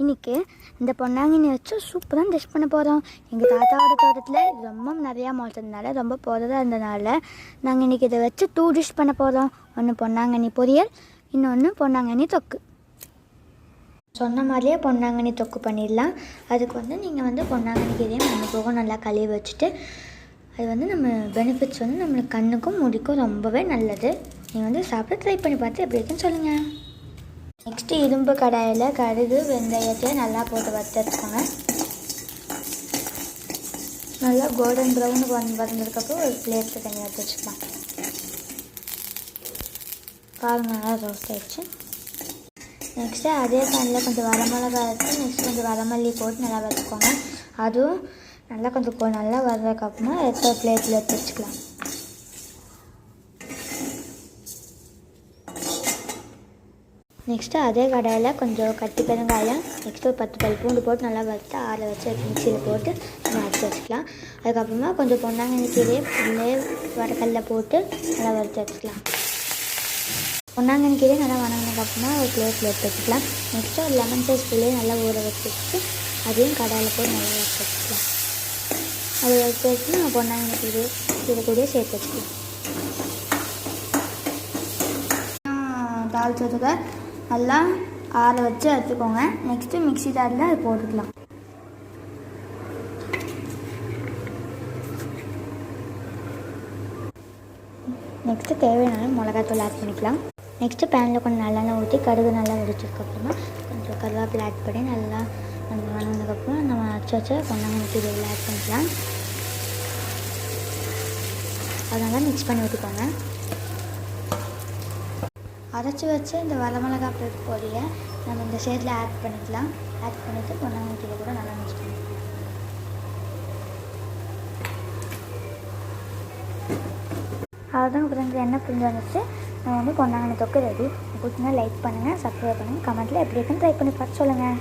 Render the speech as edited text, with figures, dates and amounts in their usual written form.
இன்றைக்கி இந்த பொன்னாங்கண்ணி வச்சு சூப்பராக டிஷ் பண்ண போகிறோம். எங்கள் தாத்தாவோட தோட்டத்தில் இது ரொம்ப நிறையா முளைச்சதுனால ரொம்ப போகிறதா இருந்ததுனால நாங்கள் இன்றைக்கி இதை வச்சு 2 டிஷ் பண்ண போகிறோம். ஒன்று பொன்னாங்கண்ணி பொரியல், இன்னொன்று பொன்னாங்கண்ணி தொக்கு. சொன்ன மாதிரியே பொன்னாங்கண்ணி தொக்கு பண்ணிடலாம். அதுக்கு நீங்கள் பொன்னாங்கண்ணி கீரையை மண்ணுக்கும் நல்லா கழுவி வச்சுட்டு அது நம்ம பெனிஃபிட்ஸ் நம்மளுக்கு கண்ணுக்கும் முடிக்கும் ரொம்பவே நல்லது. நீங்கள் சாப்பிட்டு ட்ரை பண்ணி பார்த்து எப்படி இருக்குன்னு சொல்லுங்கள். நெக்ஸ்ட்டு இரும்பு கடாயில் கடுகு வெந்தயத்தை நல்லா போட்டு வறுத்துக்கோங்க. நல்லா கோல்டன் ப்ரௌனுக்கு வந்ததுக்கப்புறம் ஒரு பிளேட்டில் தண்ணி வறுத்து வச்சுக்கலாம். பாருங்கள், நல்லா ரோஸ்ட் ஆகிடுச்சு. நெக்ஸ்ட்டு அதே பேனில் கொஞ்சம் வரமிளகா எடுத்து நெக்ஸ்ட் கொஞ்சம் வரமல்லி போட்டு நல்லா வறுத்துக்கோங்க. அதுவும் நல்லா கொஞ்சம் நல்லா வர்றதுக்கப்புறமா எடுத்து பிளேட்டில் எடுத்து வச்சுக்கலாம். நெக்ஸ்ட்டு அதே கடாயில் கொஞ்சம் கட்டி பெருங்காயம், நெக்ஸ்ட்டு ஒரு 10 பல் பூண்டு போட்டு நல்லா வறுத்து ஆற வச்சு மிக்சியில் போட்டு நம்ம அரைச்சி வச்சுக்கலாம். அதுக்கப்புறமா கொஞ்சம் பொன்னாங்கண்ணி கீரையை உள்ளே வடக்கல்ல போட்டு நல்லா வறுத்து வச்சுக்கலாம். பொன்னாங்கண்ணி கீரையை நல்லா வணங்கினதுக்கப்புறமா ஒரு பிளேட்டில் எடுத்து வச்சுக்கலாம். நெக்ஸ்ட்டு ஒரு லெமன் சைஸ் புளியை நல்லா ஊற வச்சுட்டு அதையும் கடாயில் போட்டு நல்லா வறுத்து வச்சுக்கலாம். அதை வறுத்து வச்சு நம்ம பொன்னாங்கண்ணி கீரை கூடயே சேர்த்து வச்சுக்கலாம். தாளிச்சதுக்கு நல்லா ஆற வச்சு எடுத்துக்கோங்க. நெக்ஸ்ட்டு மிக்ஸி ஜாரில் அது போட்டுக்கலாம். நெக்ஸ்ட்டு தேவையான மிளகாத்தூள் ஆட் பண்ணிக்கலாம். நெக்ஸ்ட்டு பேனில் கொஞ்சம் நல்லெண்ணெய் ஊற்றி கடுகு நல்லா வெடிச்சதுக்கப்புறமா கொஞ்சம் கருவேப்பிலை ஆட் பண்ணி நல்லா வணங்கினதுக்கப்புறம் நம்ம அரைச்சி வச்ச பொன்னாங்கண்ணி கீரையில் ஆட் பண்ணிக்கலாம். அதனால மிக்ஸ் பண்ணி விட்டுக்கோங்க. அரைச்சி வச்சு இந்த வரமிளகா பொடியை நம்ம இந்த சைடில் ஆட் பண்ணிக்கலாம். ஆட் பண்ணிவிட்டு பொன்னாங்கண்ணி கீரை கூட நல்லா மிக்ஸ் பண்ணிக்கலாம். அவ்வளோதான் ஃப்ரெண்ட்ஸ், எண்ணெய் பிரிஞ்சு வந்துச்சு. நம்ம பொன்னாங்கண்ணி தொக்கு ரெடி. பிடிச்சினா லைக் பண்ணுங்கள், சப்ஸ்கிரைப் பண்ணுங்கள், கமெண்ட்டில் எப்படி இருக்குன்னு ட்ரை பண்ணி பார்த்து சொல்லுங்கள்.